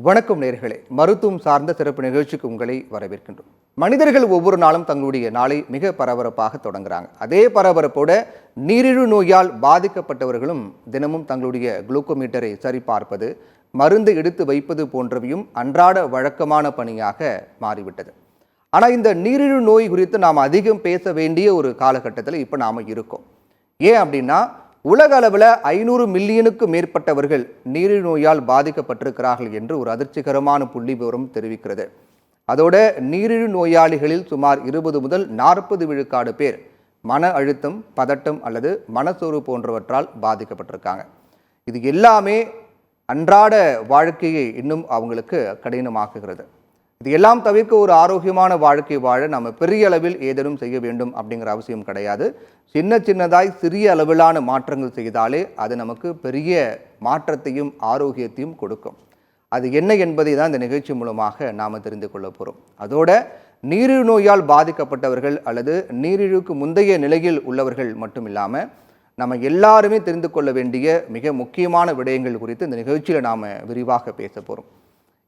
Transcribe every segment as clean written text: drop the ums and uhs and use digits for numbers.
வணக்கம் நேயர்களே, மருத்துவம் சார்ந்த சிறப்பு நிகழ்ச்சிக்கு உங்களை வரவேற்கின்றோம். மனிதர்கள் ஒவ்வொரு நாளும் தங்களுடைய நாளை மிக பரபரப்பாக தொடங்குறாங்க. அதே பரபரப்போட நீரிழிவு நோயால் பாதிக்கப்பட்டவர்களும் தினமும் தங்களுடைய குளுக்கோமீட்டரை சரிபார்ப்பது, மருந்து எடுத்து வைப்பது போன்றவையும் அன்றாட வழக்கமான பணியாக மாறிவிட்டது. ஆனால் இந்த நீரிழிவு நோய் குறித்து நாம் அதிகம் பேச வேண்டிய ஒரு காலகட்டத்தில் இப்போ நாம் இருக்கோம். ஏன் அப்படின்னா, உலக அளவில் 500 மில்லியனுக்கு மேற்பட்டவர்கள் நீரிழிவு நோயால் பாதிக்கப்பட்டிருக்கிறார்கள் என்று ஒரு அதிர்ச்சிகரமான புள்ளி விவரம் தெரிவிக்கிறது. அதோட நீரிழிவு நோயாளிகளில் சுமார் 20 முதல் 40 விழுக்காடு பேர் மன அழுத்தம், பதட்டம் அல்லது மனசோர்வு போன்றவற்றால் பாதிக்கப்பட்டிருக்காங்க. இது எல்லாமே அன்றாட வாழ்க்கையை இன்னும் அவங்களுக்கு கடினமாக்குகிறது. இது எல்லாம் தவிர்க்க ஒரு ஆரோக்கியமான வாழ்க்கை வாழ நம்ம பெரிய அளவில் ஏதேனும் செய்ய வேண்டும் அப்படிங்கிற அவசியம் கிடையாது. சின்னதாய் சிறிய அளவிலான மாற்றங்கள் செய்தாலே அது நமக்கு பெரிய மாற்றத்தையும் ஆரோக்கியத்தையும் கொடுக்கும். அது என்ன என்பதை தான் இந்த நிகழ்ச்சி மூலமாக நாம் தெரிந்து கொள்ள போகிறோம். அதோட நீரிழிவு நோயால் பாதிக்கப்பட்டவர்கள் அல்லது நீரிழிவுக்கு முந்தைய நிலையில் உள்ளவர்கள் மட்டும் இல்லாமல் நம்ம எல்லாருமே தெரிந்து கொள்ள வேண்டிய மிக முக்கியமான விடயங்கள் குறித்து இந்த நிகழ்ச்சியில் நாம் விரிவாக பேச போகிறோம்.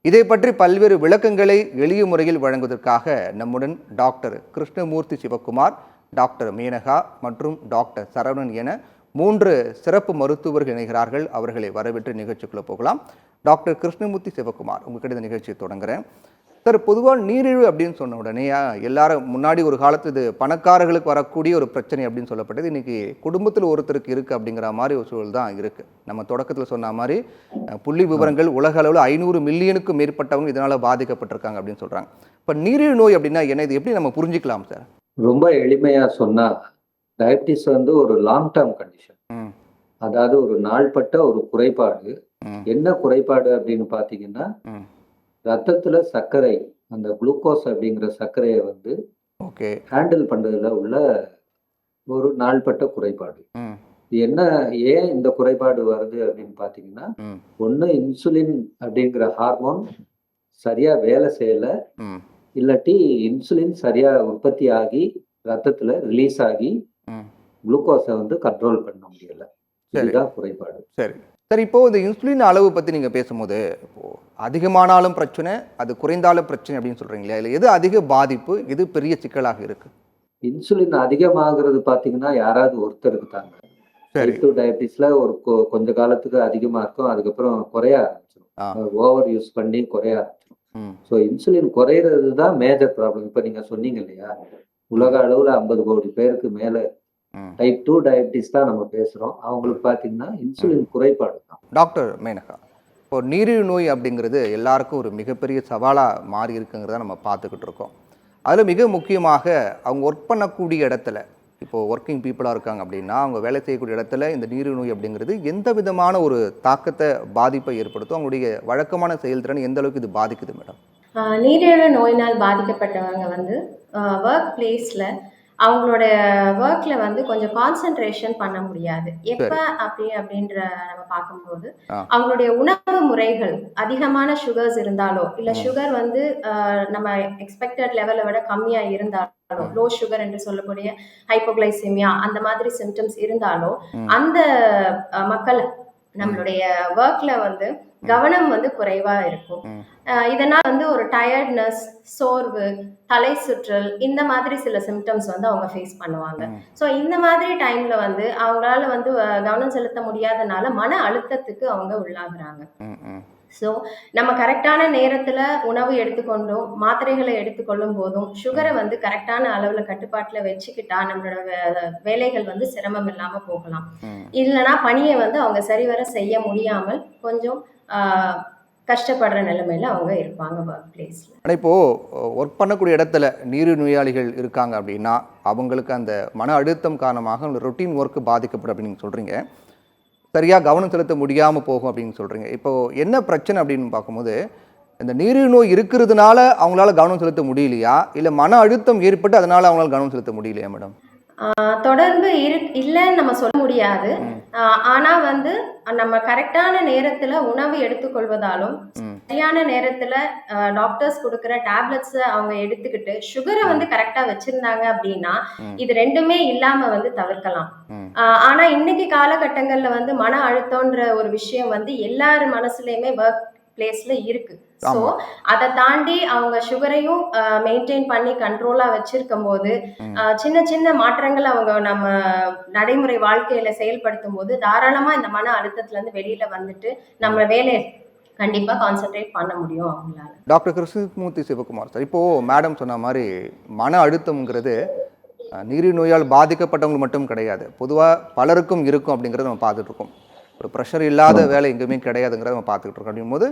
இதை பற்றி பல்வேறு விளக்கங்களை எளிய முறையில் வழங்குவதற்காக நம்முடன் டாக்டர் கிருஷ்ணமூர்த்தி சிவகுமார், டாக்டர் மேனகா மற்றும் டாக்டர் சரவணன் என 3 சிறப்பு மருத்துவர்கள் இணைகிறார்கள். அவர்களை வரவேற்று நிகழ்ச்சிக்குள்ளே போகலாம். டாக்டர் கிருஷ்ணமூர்த்தி சிவகுமார், உங்ககிட்ட இந்த நிகழ்ச்சியை தொடங்குறேன். சார், பொதுவாக நீரிழிவு அப்படின்னு சொன்ன உடனே எல்லாரும் முன்னாடி ஒரு காலத்து இது பணக்காரர்களுக்கு வரக்கூடிய ஒரு பிரச்சனை அப்படின்னு சொல்லப்பட்டது. இன்னைக்கு குடும்பத்தில் ஒருத்தருக்கு இருக்குது அப்படிங்கிற மாதிரி ஒரு சூழல் தான் இருக்குது. நம்ம தொடக்கத்தில் சொன்ன மாதிரி புள்ளி விவரங்கள் உலக அளவில் 500 மில்லியனுக்கு மேற்பட்டவங்க இதனால் பாதிக்கப்பட்டிருக்காங்க அப்படின்னு சொல்கிறாங்க. இப்போ நீரிழிவு நோய் அப்படின்னா என்ன, இது எப்படி நம்ம புரிஞ்சிக்கலாம் சார்? ரொம்ப எளிமையாக சொன்னால், டயபிட்டிஸ் ஒரு லாங் டேர்ம் கண்டிஷன். அதாவது ஒரு நாள்பட்ட ஒரு குறைபாடு. என்ன குறைபாடு அப்படின்னு பார்த்தீங்கன்னா, ரத்தத்துல சர்க்கரை, அந்த குளுக்கோஸ் அப்படிங்கிற சர்க்கரையை ஹேண்டில் பண்றதுல உள்ள ஒரு நாள்பட்ட குறைபாடு. என்ன, ஏன் இந்த குறைபாடு வருது அப்படின்னு பாத்தீங்கன்னா, ஒண்ணு இன்சுலின் அப்படிங்கிற ஹார்மோன் சரியா வேலை செய்யல, இல்லாட்டி இன்சுலின் சரியா உற்பத்தி ஆகி ரத்தத்துல ரிலீஸ் ஆகி குளுக்கோஸை கண்ட்ரோல் பண்ண முடியல. இதுதான் குறைபாடு. சரி சார், இப்போ இந்த இன்சுலின் அளவு பற்றி நீங்கள் பேசும்போது, இப்போது அதிகமானாலும் பிரச்சனை, அது குறைந்தாலும் பிரச்சனை அப்படின்னு சொல்கிறீங்களா? இல்லை எது அதிக பாதிப்பு, எது பெரிய சிக்கலாக இருக்குது? இன்சுலின் அதிகமாகிறது பார்த்தீங்கன்னா யாராவது ஒருத்தருக்கு தாங்க. டைப் 2 டயபிட்டிஸில் ஒரு கொஞ்ச காலத்துக்கு அதிகமாக இருக்கும், அதுக்கப்புறம் குறைய ஆரம்பிச்சிடும். ஓவர் யூஸ் பண்ணி குறைய ஆரம்பிச்சிடும். ஸோ இன்சுலின் குறையிறது தான் மேஜர் ப்ராப்ளம். இப்போ நீங்கள் சொன்னீங்க இல்லையா, உலக அளவில் 50 கோடி பேருக்கு மேலே டைப் 2 டயபிட்டிஸ் தான் நம்ம பேசுகிறோம். அவங்களுக்கு பார்த்தீங்கன்னா இன்சுலின் குறைபாடு தான். டாக்டர் மேனகா, இப்போ நீரிழிவு நோய் அப்படிங்கிறது எல்லாருக்கும் ஒரு மிகப்பெரிய சவாலாக மாறி இருக்குங்கிறத நம்ம பார்த்துக்கிட்டு இருக்கோம். அதில் மிக முக்கியமாக அவங்க ஒர்க் பண்ணக்கூடிய இடத்துல, இப்போது ஒர்க்கிங் பீப்புளாக இருக்காங்க அப்படின்னா, அவங்க வேலை செய்யக்கூடிய இடத்துல இந்த நீரிழிவு நோய் அப்படிங்கிறது எந்த விதமான ஒரு தாக்கத்தை, பாதிப்பை ஏற்படுத்தும்? அவங்களுடைய வழக்கமான செயல்திறன் எந்த அளவுக்கு இது பாதிக்குது மேடம்? நீரிழிவு நோயினால் பாதிக்கப்பட்டவங்க ஒர்க் பிளேஸில் அவங்களோட ஒர்க்ல கொஞ்சம் கான்சென்ட்ரேஷன் பண்ண முடியாது. எப்ப அப்படின்ற நம்ம பார்க்கும்போது, அவங்களுடைய உணவு முறைகள் அதிகமான சுகர்ஸ் இருந்தாலோ, இல்ல சுகர் நம்ம எக்ஸ்பெக்டட் லெவலை விட கம்மியா இருந்தாலோ, லோ சுகர் என்று சொல்லக்கூடிய ஹைப்போகிளைசெமியா அந்த மாதிரி சிம்டம்ஸ் இருந்தாலோ, அந்த மக்கள் நம்மளுடைய ஒர்க்ல கவனம் குறைவா இருக்கும். இதனால் ஒரு டயர்ட்னஸ், சோர்வு, தலை சுற்றல் இந்த மாதிரி சில சிம்டம்ஸ் அவங்க ஃபேஸ் பண்ணுவாங்க. ஸோ இந்த மாதிரி டைம்ல அவங்களால கவனம் செலுத்த முடியாதனால மன அழுத்தத்துக்கு அவங்க உள்ளாகுறாங்க. ஸோ நம்ம கரெக்டான நேரத்துல உணவு எடுத்துக்கொண்டும் மாத்திரைகளை எடுத்துக்கொள்ளும் போதும் சுகரை கரெக்டான அளவுல கட்டுப்பாட்டுல வச்சுக்கிட்டா நம்மளோட வேலைகள் சிரமம் இல்லாம போகலாம். இல்லைன்னா பணியை அவங்க சரிவர செய்ய முடியாமல் கொஞ்சம் கஷ்டப்படுற நிலைமையில அவங்க இருப்பாங்க ஒர்க் பிளேஸ்ல. ஆனால் இப்போது ஒர்க் பண்ணக்கூடிய இடத்துல நீரிழிவு நோயாளிகள் இருக்காங்க அப்படின்னா, அவங்களுக்கு அந்த மன அழுத்தம் காரணமாக ரொட்டீன் ஒர்க்கு பாதிக்கப்படும் அப்படின்னு சொல்கிறீங்க. சரியாக கவனம் செலுத்த முடியாமல் போகும் அப்படின்னு சொல்கிறீங்க. இப்போது என்ன பிரச்சனை அப்படின்னு பார்க்கும்போது, இந்த நீரிழிவு நோய் இருக்கிறதுனால அவங்களால கவனம் செலுத்த முடியலையா, இல்லை மன அழுத்தம் ஏற்பட்டு அதனால அவங்களால கவனம் செலுத்த முடியலையா மேடம்? தொடர்பு இல்லைன்னு நம்ம சொல்ல முடியாது. ஆனா நம்ம கரெக்டான நேரத்துல உணவு எடுத்துக்கொள்வதாலும், சரியான நேரத்துல டாக்டர்ஸ் கொடுக்கிற டேப்லெட்ஸ் அவங்க எடுத்துக்கிட்டு சுகரை கரெக்டா வச்சிருந்தாங்க அப்படின்னா இது ரெண்டுமே இல்லாம தவிர்க்கலாம். ஆனா இன்னைக்கு காலகட்டங்கள்ல மன அழுத்தம்ன்ற ஒரு விஷயம் எல்லார் மனசுலயுமே ஒர்க் பிளேஸ்ல இருக்கு. ஸோ ஆமா. அதை தாண்டி அவங்க சுகரையும் மெயின்டைன் பண்ணி கண்ட்ரோலா வச்சிருக்கும் போது சின்ன சின்ன மாற்றங்கள் அவங்க நம்ம நடைமுறை வாழ்க்கையில செயல்படுத்தும் போது தாராளமா இந்த மன அழுத்தத்துல இருந்து வெளியில வந்துட்டு நம்ம வேலையை கண்டிப்பா கான்சென்ட்ரேட் பண்ண முடியும் அவங்களால. டாக்டர் கிருஷ்ணமூர்த்தி சிவகுமார் சார், இப்போ மேடம் சொன்ன மாதிரி மன அழுத்தம்ங்கிறது நீரிழிவு நோயால் பாதிக்கப்பட்டவங்க மட்டும் கிடையாது, பொதுவாக பலருக்கும் இருக்கும் அப்படிங்கிறத நம்ம பார்த்துட்டு இருக்கோம். ஒரு ப்ரெஷர் இல்லாத வேலை எங்கேயுமே கிடையாதுங்கிறத நம்ம பார்த்துக்கிட்டு இருக்கோம். அப்படிங்கும்போது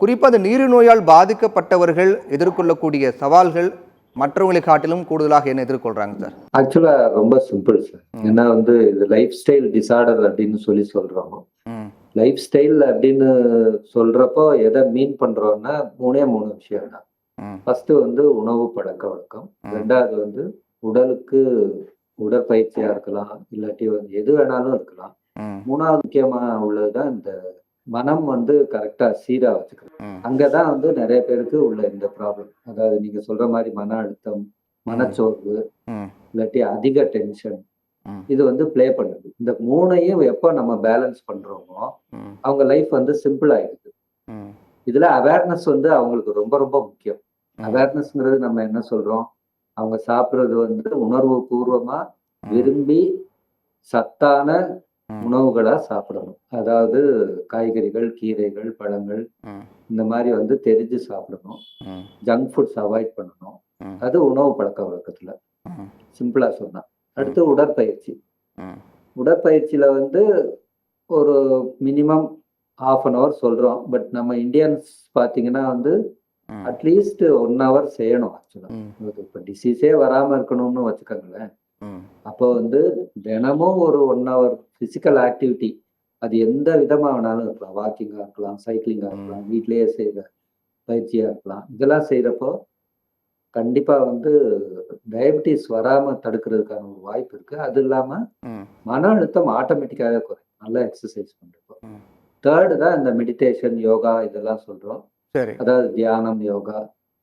குறிப்பாக அந்த நீரிழிவு நோயால் பாதிக்கப்பட்டவர்கள் எதிர்கொள்ளக்கூடிய சவால்கள் மற்றவங்களை காட்டிலும் கூடுதலாக என்ன எதிர்கொள்றாங்க சார்? ஆக்சுவலா ரொம்ப சிம்பிள் சார். ஏன்னா வந்து இது லைஃப் ஸ்டைல் டிசார்டர் அப்படின்னு சொல்றோம். லைஃப் ஸ்டைல் அப்படின்னு சொல்றப்போ எதை மீன் பண்றோம்னா மூணு விஷயம் தான். ஃபர்ஸ்ட் வந்து உணவு பழக்க வழக்கம், ரெண்டாவது வந்து உடலுக்கு உடற்பயிற்சியா இருக்கலாம், இல்லாட்டி வந்து எது வேணாலும் இருக்கலாம். மூணாவது முக்கியமா உள்ளதுதான் இந்த மனம் வந்து கரெக்டா சீரா வச்சுக்கிறது. அங்கதான் வந்து நிறைய பேருக்கு உள்ள இந்த ப்ராப்ளம். அதாவது நீங்க சொல்ற மாதிரி மன அழுத்தம், மனச்சோர்வு, இல்லாட்டி அதிக டென்ஷன், இது வந்து ப்ளே பண்ணுது. இந்த மூணையும் எப்போ நம்ம பேலன்ஸ் பண்றோமோ அவங்க லைஃப் வந்து சிம்பிள் ஆயிடுது. இதுல அவேர்னஸ் வந்து அவங்களுக்கு ரொம்ப ரொம்ப முக்கியம். அவேர்னஸ்ங்கிறது நம்ம என்ன சொல்றோம், அவங்க சாப்பிடுறது வந்து உணர்வு பூர்வமா விரும்பி சத்தான உணவுகளா சாப்பிடணும். அதாவது காய்கறிகள், கீரைகள், பழங்கள் இந்த மாதிரி வந்து தெரிஞ்சு சாப்பிடணும். ஜங்க் ஃபுட்ஸ் அவாய்ட் பண்ணணும். அது உணவு பழக்க வழக்கத்துல சிம்பிளா சொன்னா. அடுத்து உடற்பயிற்சி. உடற்பயிற்சியில வந்து ஒரு மினிமம் 1/2 an hour சொல்றோம். பட் நம்ம இந்தியன்ஸ் பாத்தீங்கன்னா வந்து அட்லீஸ்ட் 1 hour செய்யணும். ஆக்சுவலா இப்ப டிசீஸே வராம இருக்கணும்னு வச்சுக்கோங்களேன். அப்போ வந்து தினமும் ஒரு 1 hour பிசிக்கல் ஆக்டிவிட்டி, அது எந்த விதமா வேணாலும் இருக்கலாம். வாக்கிங்கா இருக்கலாம், சைக்கிளிங்கா இருக்கலாம், வீட்லயே செய்யற பயிற்சியா இருக்கலாம். இதெல்லாம் செய்யறப்போ கண்டிப்பா வந்து டயபிட்டிஸ் வராம தடுக்கிறதுக்கான ஒரு வாய்ப்பு இருக்கு. அது இல்லாம மன அழுத்தம் ஆட்டோமேட்டிக்காவே குறையும் நல்லா எக்ஸசைஸ் பண்றப்போ. தேர்டு தான் இந்த மெடிடேஷன், யோகா இதெல்லாம் சொல்றோம். சரி. அதாவது தியானம், யோகா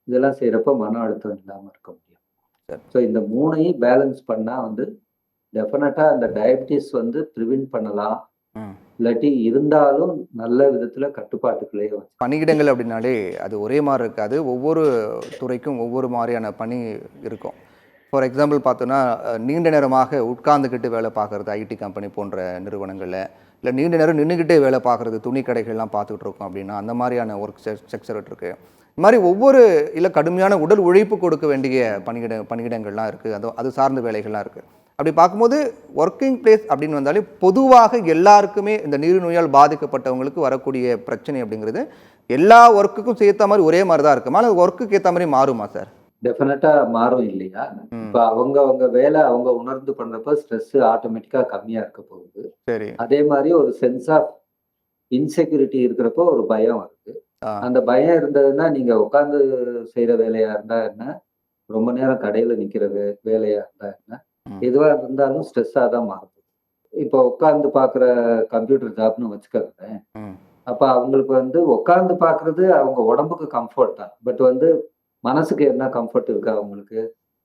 இதெல்லாம் செய்யறப்போ மன அழுத்தம் இல்லாம இருக்க முடியும். ஸோ இந்த மூணையும் பேலன்ஸ் பண்ணா வந்து டெஃபினட்டா அந்த டயபிட்டிஸ் வந்து ப்ரிவென்ட் பண்ணலாம். இல்லாட்டி இருந்தாலும் நல்ல விதத்துல கட்டுப்பாட்டுக்குள்ளேயே வச்சு. பணியிடங்கள் அப்படின்னாலே அது ஒரே மாதிரி இருக்காது, ஒவ்வொரு துறைக்கும் ஒவ்வொரு மாதிரியான பணி இருக்கும். ஃபார் எக்ஸாம்பிள் பார்த்தோன்னா நீண்ட நேரமாக உட்கார்ந்துக்கிட்டு வேலை பார்க்குறது ஐடி கம்பெனி போன்ற நிறுவனங்களில், இல்லை நீண்ட நேரம் நின்றுக்கிட்டே வேலை பார்க்குறது துணி கடைகள்லாம் பார்த்துக்கிட்டு இருக்கோம் அப்படின்னா அந்த மாதிரியான ஒர்க் செக்டர் இருக்குது. இது மாதிரி ஒவ்வொரு இல்லை கடுமையான உடல் உழைப்பு கொடுக்க வேண்டிய பணியிடங்கள்லாம் இருக்குது, அது சார்ந்த வேலைகள்லாம் இருக்குது. அப்படி பார்க்கும்போது ஒர்க்கிங் பிளேஸ் அப்படின்னு வந்தாலே பொதுவாக எல்லாருக்குமே இந்த நீரிழிவு நோயால் பாதிக்கப்பட்டவங்களுக்கு வரக்கூடிய பிரச்சனை அப்படிங்கிறது எல்லா ஒர்க்குக்கும் சேர்த்த மாதிரி ஒரே மாதிரி தான் இருக்குமா, அல்லது ஒர்க்குக்கு ஏற்ற மாதிரி மாறுமா சார்? டெஃபினட்டா மாறும் இல்லையா? இப்ப அவங்க வேலை அவங்க உணர்ந்து பண்றப்ப ஸ்ட்ரெஸ் ஆட்டோமேட்டிக்கா கம்மியா இருக்க போகுது. சரி. அதே மாதிரி ஒரு சென்ஸ் ஆஃப் இன்செக்யூரிட்டி இருக்கிறப்போ ஒரு பயம் வருது. அந்த பயம் இருந்ததுன்னா நீங்க உட்கார்ந்து செய்யற வேலையா இருந்தா என்ன, ரொம்ப நேரம் கடையில நிக்கிற வேலையா இருந்தா என்ன, எதுவா இருந்தாலும் ஸ்ட்ரெஸ்ஸா தான் மாறுது. இப்போ உட்கார்ந்து பாக்குற கம்ப்யூட்டர் ஜாப்னு வச்சுக்கோங்க. அப்ப அவங்களுக்கு வந்து உட்கார்ந்து பாக்குறது அவங்க உடம்புக்கு கம்ஃபர்ட் தான். பட் வந்து மனசுக்கு என்ன கம்ஃபர்ட் இருக்கு அவங்களுக்கு,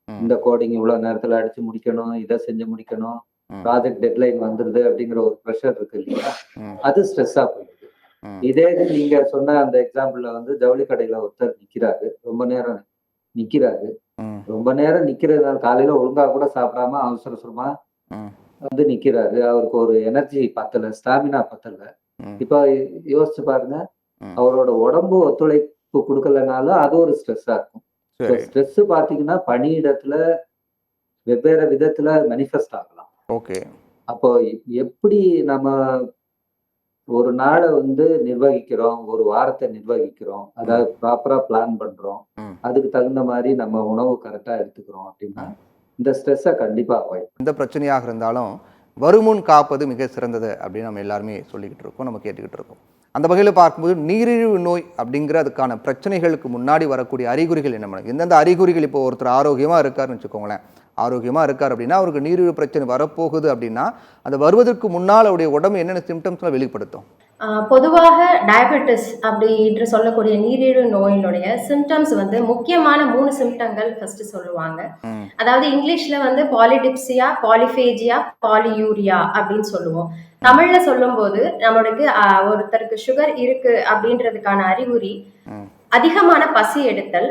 இந்த கோடிங் இவ்வளவு நேரத்துல அடிச்சு முடிக்கணும், இதை செஞ்சு முடிக்கணும், ப்ராஜெக்ட் டெட்லைன் வந்துருது அப்படிங்கிற ஒரு ப்ரெஷர் இருக்கு இல்லையா, அது ஸ்ட்ரெஸ்ஸா போயிடுது. இதே நீங்க சொன்ன அந்த எக்ஸாம்பிள்ல வந்து ஜவுளி கடையில ஒருத்தர் நிக்கிறாரு, ரொம்ப நேரம் நிக்கிறாரு. ரொம்ப நேரம் நிக்கிறதுனால காலையில ஒழுங்கா கூட சாப்பிடாம அவசரமா வந்து நிக்கிறாரு. அவருக்கு ஒரு எனர்ஜி பத்தல, ஸ்டாமினா பத்தல. இப்ப யோசிச்சு பாருங்க, அவரோட உடம்பு ஒத்துழைப்பு கொடுக்கலனாலும் அது ஒரு ஸ்ட்ரெஸ்ஸா இருக்கும். ஸ்ட்ரெஸ் பாத்தீங்கன்னா பணியிடத்துல வெவ்வேறு விதத்துல மேனிஃபெஸ்ட் ஆகலாம். ஓகே. அப்போ எப்படி நம்ம ஒரு நாளை வந்து நிர்வகிக்கிறோம், ஒரு வாரத்தை நிர்வகிக்கிறோம், அதாவது ப்ராப்பரா பிளான் பண்றோம், அதுக்கு தகுந்த மாதிரி நம்ம உணவு கரெக்டா எடுத்துக்கிறோம் அப்படின்னா இந்த ஸ்ட்ரெஸ்ஸை கண்டிப்பா அவாய்ட். எந்த பிரச்சனையாக இருந்தாலும் வருமுன் காப்பது மிக சிறந்தது அப்படின்னு நம்ம எல்லாருமே சொல்லிக்கிட்டு இருக்கோம், நம்ம கேட்டுக்கிட்டு இருக்கோம். அந்த வகையில் பார்க்கும்போது நீரிழிவு நோய் அப்படிங்கிற அதுக்கான பிரச்சனைகளுக்கு முன்னாடி வரக்கூடிய அறிகுறிகள் என்ன? எந்தெந்த அறிகுறிகள்? இப்போ ஒருத்தர் ஆரோக்கியமாக இருக்காருன்னு வச்சுக்கோங்களேன், ஆரோக்கியமாக இருக்கார் அப்படின்னா அவருக்கு நீரிழிவு பிரச்சனை வரப்போகுது அப்படின்னா அந்த வருவதற்கு முன்னால் அவருடைய உடம்பு என்னென்ன சிம்டம்ஸ்லாம் வெளிப்படுத்தும்? பொதுவாக டயபெட்டிஸ் அப்படி என்று சொல்லக்கூடிய நீரிழிவு நோயினுடைய சிம்டம்ஸ் வந்து முக்கியமான 3 சிம்டங்கள் ஃபர்ஸ்ட் சொல்லுவாங்க. அதாவது இங்கிலீஷ்ல வந்து பாலிடிப்சியா, பாலிஃபேஜியா, பாலியூரியா அப்படின்னு சொல்லுவோம். தமிழ்ல சொல்லும் போது நம்மளுக்கு ஒருத்தருக்கு சுகர் இருக்கு அப்படின்றதுக்கான அறிகுறி அதிகமான பசி எடுத்தல்,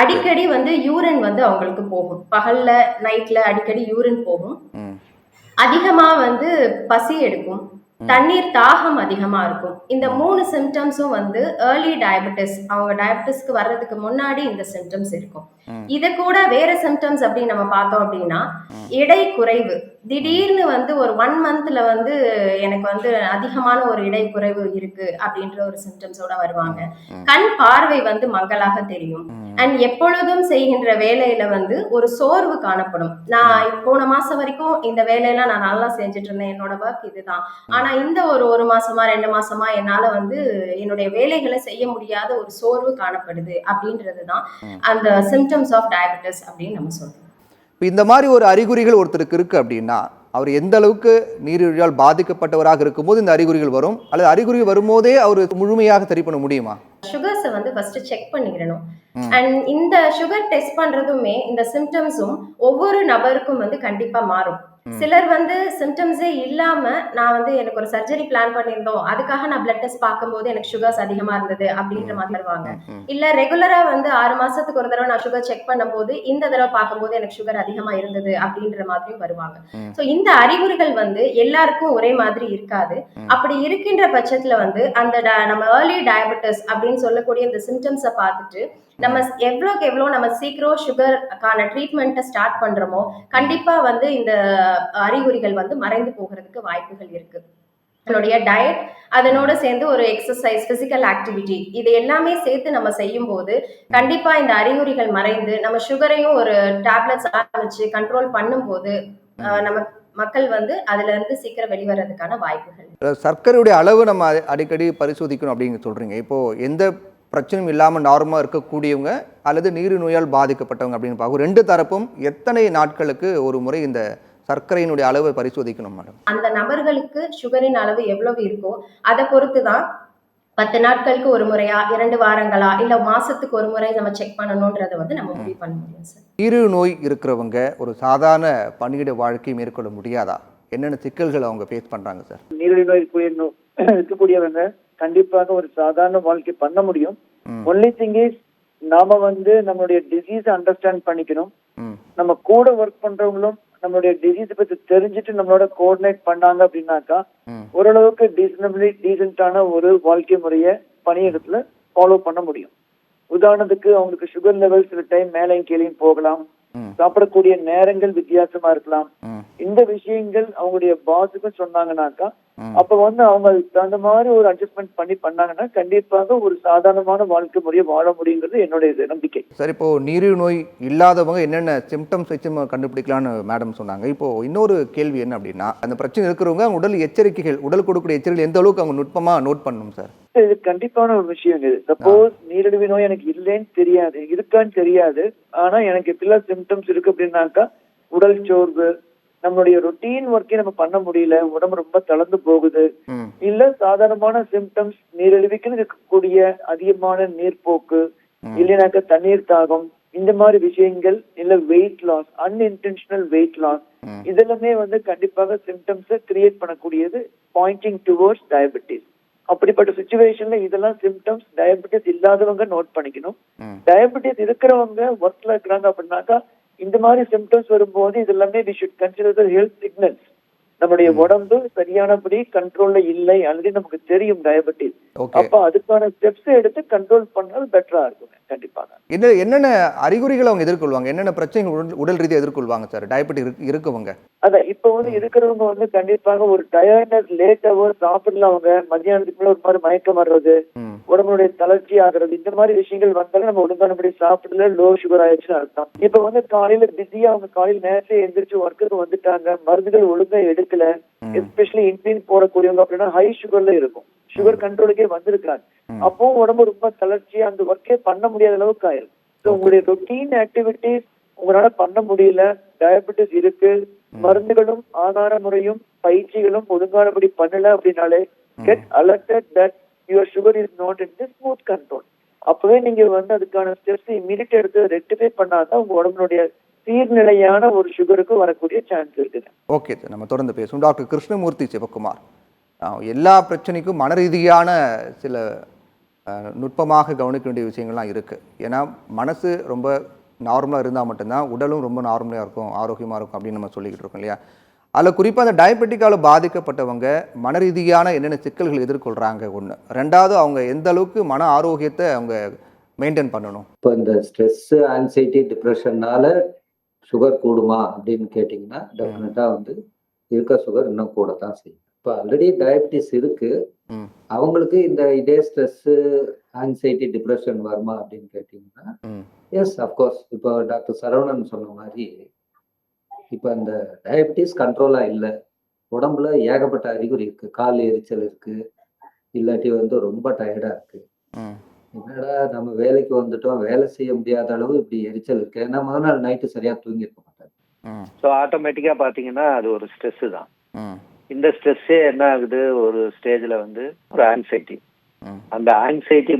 அடிக்கடி வந்து யூரின் வந்து அவங்களுக்கு போகும். பகல்ல, நைட்ல அடிக்கடி யூரின் போகும். அதிகமா வந்து பசி எடுக்கும். தண்ணீர் தாகம் அதிகமா இருக்கும். இந்த 3 சிம்டம்ஸும் வந்து ஏர்லி டயபெட்டிஸ், அவங்க டயபெட்டிஸ்க்கு வர்றதுக்கு முன்னாடி இந்த சிம்டம்ஸ் இருக்கும். இத கூட வேற சிம்டம்ஸ் அப்படின்னு நம்ம பார்த்தோம் அப்படின்னா, எடை குறைவு. திடீர்னு வந்து ஒரு 1 மந்த்ல வந்து எனக்கு வந்து அதிகமான ஒரு எடை குறைவு இருக்கு அப்படின்ற ஒரு சிம்டம்ஸோட வருவாங்க. கண் பார்வை வந்து மங்கலாக தெரியும். அண்ட் எப்பொழுதும் செய்கின்ற வேலையில வந்து ஒரு சோர்வு காணப்படும். நான் போன மாசம் வரைக்கும் இந்த வேலையெல்லாம் நான் நல்லா செஞ்சுட்டு இருந்தேன். என்னோட ஒர்க் இதுதான். ஆனா இந்த ஒரு மாசமா 2 மாசமா என்னால வந்து என்னுடைய வேலைகளை செய்ய முடியாத ஒரு சோர்வு காணப்படுது அப்படின்றதுதான் அந்த சிம்டம்ஸ் ஆஃப் டயபெட்டிஸ் அப்படின்னு நம்ம சொல்றோம். இப்போ இந்த மாதிரி ஒரு அறிகுறிகள் ஒருத்தருக்கு இருக்குது அப்படின்னா அவர் எந்த அளவுக்கு நீரிழிவால் பாதிக்கப்பட்டவராக இருக்கும்போது இந்த அறிகுறிகள் வரும், அல்லது அறிகுறி வரும்போதே அவர் முழுமையாக சரி பண்ண முடியுமா? சுகர்ஸை வந்து ஃபர்ஸ்ட் செக் பண்ணிடணும். அண்ட் இந்த சுகர் டெஸ்ட் பண்றதுமே இந்த சிம்டம்ஸும் ஒவ்வொரு நபருக்கும் வந்து கண்டிப்பா மாறும். சிலர் வந்து சிம்டம்ஸே இல்லாம நான் வந்து எனக்கு ஒரு சர்ஜரி பிளான் பண்ணியிருந்தோம், அதுக்காக நான் பிளட் டெஸ்ட் பார்க்கும்போது எனக்கு சுகர்ஸ் அதிகமா இருந்தது அப்படின்ற மாதிரி வருவாங்க. இல்ல ரெகுலரா வந்து 6 மாசத்துக்கு ஒரு தடவை நான் சுகர் செக் பண்ணும்போது இந்த தடவை பார்க்கும்போது எனக்கு சுகர் அதிகமா இருந்தது அப்படின்ற மாதிரியும் வருவாங்க. ஸோ இந்த அறிகுறிகள் வந்து எல்லாருக்கும் ஒரே மாதிரி இருக்காது. அப்படி இருக்கின்ற பட்சத்துல வந்து அந்த நம்ம ஏர்லி டயபெட்டிஸ் அப்படின்னு சொல்லக்கூடிய இந்த சிம்டம்ஸை பார்த்துட்டு நம்ம எவ்வளோக்கு எவ்வளோ நம்ம சீக்கிரம் சுகருக்கான ட்ரீட்மெண்ட்டை ஸ்டார்ட் பண்றோமோ கண்டிப்பா வந்து இந்த அறிகுறிகள் வந்து மறைந்து போகிறதுக்கு வாய்ப்புகள் இருக்கு. நம்மளுடைய டயட், அதனோட சேர்ந்து ஒரு எக்ஸசைஸ், பிசிக்கல் ஆக்டிவிட்டி, இது எல்லாமே சேர்த்து நம்ம செய்யும் போது கண்டிப்பா இந்த அறிகுறிகள் மறைந்து நம்ம சுகரையும் ஒரு டேப்லெட்ஸ் ஆரம்பிச்சு கண்ட்ரோல் பண்ணும்போது நம்ம மக்கள் வந்து அதுல இருந்து சீக்கிரம் வெளிவரதுக்கான வாய்ப்புகள். சர்க்கரையுடைய அளவு நம்ம அடிக்கடி பரிசோதிக்கணும் அப்படிங்க சொல்றீங்க. இப்போ எந்த பிரச்சனையும் இல்லாமல் நார்மலாக இருக்கக்கூடியவங்க அல்லது நீரிழிவு பாதிக்கப்பட்டவங்க அப்படின்னு பார்க்கும், 2 தரப்பும் எத்தனை நாட்களுக்கு ஒரு முறை இந்த சர்க்கரையினுடைய அளவை பரிசோதிக்கணும் மேடம்? அந்த நபர்களுக்கு சுகரின் அளவு எவ்வளவு இருக்கோ அதை பொறுத்து தான் 10 நாட்களுக்கு ஒரு முறையா, 2 வாரங்களா, இல்ல மாசத்துக்கு ஒரு முறை நம்ம செக் பண்ணணும்ன்றதை வந்து நம்ம முடிவு பண்ண முடியும் சார். நீரிழிவு நோய் இருக்கிறவங்க ஒரு சாதாரண பணியிட வாழ்க்கை மேற்கொள்ள முடியாதா? என்னென்ன சிக்கல்கள் அவங்க ஃபேஸ் பண்றாங்க சார்? நீரிழிவு நோய் இருக்கக்கூடியவங்க கண்டிப்பாக ஒரு சாதாரண வாழ்க்கை பண்ண முடியும். ஒன்லி திங் இஸ் நாம வந்து நம்மளுடைய டிசீஸ் அண்டர்ஸ்டாண்ட் பண்ணிக்கணும். நம்ம கூட ஒர்க் பண்றவங்களும் நம்மளுடைய டிசீஸ் பத்தி தெரிஞ்சுட்டு நம்மளோட கோஆர்டினேட் பண்ணாங்க அப்படின்னாக்கா ஓரளவுக்கு டீசென்டான ஒரு வாழ்க்கை முறைய பணியிடத்துல ஃபாலோ பண்ண முடியும். உதாரணத்துக்கு அவங்களுக்கு சுகர் லெவல் சில டைம் மேலையும் கீழையும் போகலாம், சாப்பிடக்கூடிய நேரங்கள் வித்தியாசமா இருக்கலாம். இந்த விஷயங்கள் அவங்களுடைய பாஸுக்கும் சொன்னாங்கன்னாக்கா அப்ப வந்து அவங்க தகுந்த மாதிரி ஒரு அட்ஜஸ்ட்மெண்ட் பண்ணாங்கன்னா கண்டிப்பாக ஒரு சாதாரணமான வாழ்க்கை முறையை வாழ முடியுங்கிறது என்னுடைய நம்பிக்கை. சார், இப்போ நீரிழிவு நோய் இல்லாதவங்க என்னென்ன சிம்டம்ஸ் வச்சு கண்டுபிடிக்கலாம்னு மேடம் சொன்னாங்க. இப்போ இன்னொரு கேள்வி என்ன அப்படின்னா, அந்த பிரச்சனை இருக்கிறவங்க உடல் எச்சரிக்கைகள், உடல் கொடுக்கக்கூடிய எச்சரிக்கைகள் எந்த அளவுக்கு அவங்க நுட்பமா நோட் பண்ணணும் சார்? இது கண்டிப்பான ஒரு விஷயம். இது சப்போஸ் நீரிழிவு நோய் எனக்கு இல்லைன்னு தெரியாது, இருக்கான்னு தெரியாது, ஆனா எனக்கு இப்பெல்லாம் சிம்டம்ஸ் இருக்கு அப்படின்னாக்கா உடல் சோர்வு, நம்மளுடைய ரொட்டீன் ஒர்க்கே நம்ம பண்ண முடியல, உடம்பு ரொம்ப தளர்ந்து போகுது, இல்ல சாதாரணமான சிம்டம்ஸ் நீரிழிவுக்கு இருக்கக்கூடிய அதிகமான நீர்ப்போக்கு, இல்லைனாக்க தண்ணீர் தாகம், இந்த மாதிரி விஷயங்கள், இல்ல weight loss, unintentional weight loss, இதெல்லாமே வந்து கண்டிப்பாக சிம்டம்ஸை கிரியேட் பண்ணக்கூடியது பாயிண்டிங் டுவர்ட்ஸ் டயபெட்டிஸ். அப்படிப்பட்ட சிச்சுவேஷன்ல இதெல்லாம் சிம்டம்ஸ் டயபெட்டிஸ் இல்லாதவங்க நோட் பண்ணிக்கணும். டயபெட்டிஸ் இருக்கிறவங்க ஒர்க்ல இருக்கிறாங்க அப்படின்னாக்கா இந்த மாதிரி சிம்டம்ஸ் வரும்போது இது எல்லாமே we should consider the health signals. நம்முடைய உடம்பு சரியானபடி கண்ட்ரோல்ல இல்லை அல்லது நமக்கு தெரியும் டயபெட்டிஸ், அப்ப அதுக்கான ஸ்டெப்ஸ் எடுத்து கண்ட்ரோல் பண்ணால் பெட்டரா இருக்கும். கண்டிப்பாக என்னென்ன அறிகுறிகள் அவங்க எதிர்கொள்வாங்க, என்னென்ன பிரச்சனைகள் உடல் ரீதியாக எதிர்கொள்வாங்க சார் டயபெட்டிஸ் இருக்கவங்க? அதான் இப்ப வந்து இருக்கிறவங்க வந்து கண்டிப்பாக ஒரு டயர்ட்னஸ், லேட் ஹவர் சாப்பிடல, அவங்க மத்தியானத்துக்கு மேல ஒரு மாதிரி மயக்கம் வர்றது, உடம்புடைய தளர்ச்சி ஆகுறது, இந்த மாதிரி விஷயங்கள் வந்தாலும் நம்ம ஒழுங்கானபடி சாப்பிடல, லோ சுகர் ஆயிடுச்சுன்னு அர்த்தம். இப்ப வந்து காலையில பிஸியா அவங்க காலையில நேரத்தை எந்திரிச்சு ஒர்க்குக்கு வந்துட்டாங்க, மருந்துகள் ஒழுங்கா எடுக்கல, எஸ்பெஷலி இன்சுலின் போடக்கூடியவங்க அப்படின்னா ஹை சுகர்ல இருக்கும், சுகர் கண்ட்ரோலுக்கே வந்திருக்காங்க, அப்போ உடம்பு ரொம்ப தளர்ச்சியா அந்த ஒர்க்கே பண்ண முடியாத அளவுக்கு ஆயிரும். ஸோ உங்களுடைய ரொட்டீன் ஆக்டிவிட்டிஸ் உங்களால பண்ண முடியல, டயபெட்டிஸ் இருக்கு, மருந்துகளும் ஆதார முறையும் பயிற்சிகளும் ஒழுங்கானபடி பண்ணல அப்படின்னாலே get alerted that your sugar is not in the smooth control. அப்பவே நீங்க வந்து அதுக்கான ஸ்டெப்ஸ் இமீடியட் எடுத்து ரெக்டிஃபை பண்ணாதான் உங்க உடம்புடைய சீர்நிலையான ஒரு சுகருக்கு வரக்கூடிய சான்ஸ் இருக்குது. ஓகே சார், நம்ம தொடர்ந்து பேசுவோம். டாக்டர் கிருஷ்ணமூர்த்தி சிவகுமார், எல்லா பிரச்சனைக்கும் மன ரீதியான சில நுட்பமாக கவனிக்க வேண்டிய விஷயங்கள்லாம் இருக்குது. ஏன்னா மனசு ரொம்ப நார்மலாக இருந்தால் மட்டும்தான் உடலும் ரொம்ப நார்மலாக இருக்கும், ஆரோக்கியமாக இருக்கும் அப்படின்னு நம்ம சொல்லிக்கிட்டு இருக்கோம் இல்லையா? அதில் குறிப்பாக அந்த டயபெட்டிக்கால் பாதிக்கப்பட்டவங்க மன ரீதியான என்னென்ன சிக்கல்கள் எதிர்கொள்கிறாங்க ஒன்று, ரெண்டாவது அவங்க எந்த அளவுக்கு மன ஆரோக்கியத்தை அவங்க மெயின்டைன் பண்ணணும். இப்போ இந்த ஸ்ட்ரெஸ்ஸு, ஆங்ஸைட்டி, டிப்ரெஷன்னால சுகர் கூடுமா அப்படின்னு கேட்டிங்கன்னா, டெஃபினட்டாக வந்து இருக்க சுகர் இன்னும் கூட தான் செய்யும். இப்போ ஆல்ரெடி டயபிட்டிஸ் இருக்கு. ம் அவங்களுக்கு இதே ஸ்ட்ரெஸ்ஸு, ஆங்ஸைட்டி, டிப்ரெஷன் வருமா அப்படின்னு கேட்டிங்கன்னா, ம் எஸ் அஃப்கோர்ஸ். இப்போ டாக்டர் சரவணன் சொன்ன மாதிரி, இப்போ அந்த டயபிட்டிஸ் கண்ட்ரோலாக இல்லை, உடம்புல ஏகப்பட்ட அறிகுறி இருக்கு. கால் எரிச்சல் இருக்கு, இல்லாட்டி வந்து ரொம்ப டயர்டாக இருக்கு. ம் என்னடா நம்ம வேலைக்கு வந்துட்டோம், வேலை செய்ய முடியாத அளவு இப்படி எரிச்சல் இருக்கு. ஏன்னா முதல் நாள் நைட்டு சரியா தூங்கியிருக்க மாட்டாரு. ம் ஸோ ஆட்டோமேட்டிக்காக பார்த்தீங்கன்னா அது ஒரு ஸ்ட்ரெஸ்ஸு தான். ம் இந்த ஸ்ட்ரெஸ்ஸே என்ன ஆகுது, ஒரு ஸ்டேஜில் வந்து ஒரு ஆங்ஸைட்டி. ம் அந்த ஆங்ஸைட்டி